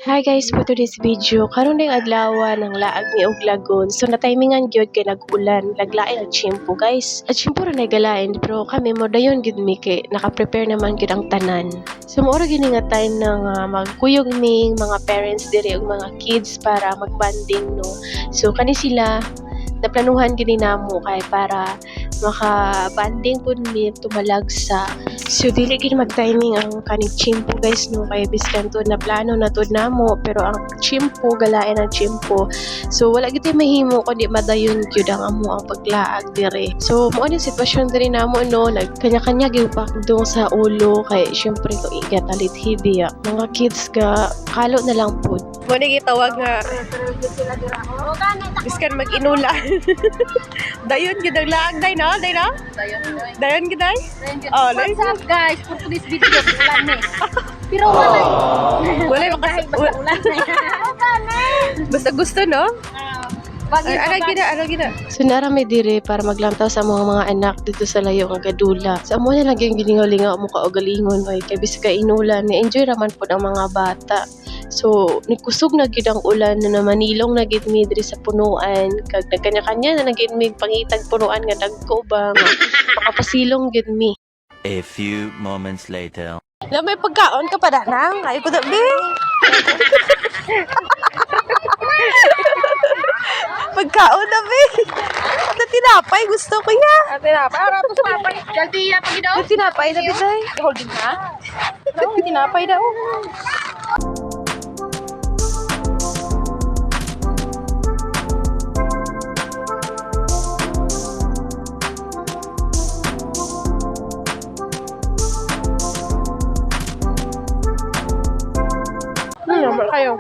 Hi guys, for today's video, karon ding adlaw ng laag ni og lagon. So na-timingan gyud kay nag-ulan, laglain ang tiyempo guys. At tiyempo ra nay galain, pero kami mo dayon gyud mi kay naka-prepare naman gyud ang tanan. So mao ra gini nga time ng magkuyog ming mga parents diri ug mga kids para magbanding no. So kani sila naplanuhan gini namo kay para maka-banding pud mi tumalagsa. So dili gid mag-timing ang kaning chimpo guys no kay biskan to na plano na tud namo pero ang chimpo galain ang chimpo. So wala gid tay mahimo kundi madayon gyud ang amo ang paglaag dire. So mao ni sitwasyon diri namo no nagkanya-kanya gyud pakdong sa ulo kay syempre ko igatalit hibiya. Mga kids ga kalo na lang pud. Mo ni gitawag nga biskan mag-inulan. Dayon gyud ang laag day no? Dayon gyud day? Oh, What's up guys? For today's video, ulan na eh. Pero wala ulan na basta gusto no? Ano gina? So narami dire para maglantaw sa mga anak dito sa layo nga gadula. Sa amo na lang yung gilingaw-lingaw mo ka o galingon kay biska inulan ni enjoy raman po ang mga bata. So nikusog na gid ang ulan na manilong na gid mi diri sa punuan kag nagkanya-kanya na nagid mi pangitag punuan nga dagko ba nga makapasilong gid mi. A few moments later. Na may pagkaon ka pa danang ay ko dabi. Pagkaon na be. Ito tinapay gusto ko ya. Tinapay, harap sa papay. Jaltiya pag daw. Ito tinapay na bitay. Holding ha? Ito tinapay daw. Kayo.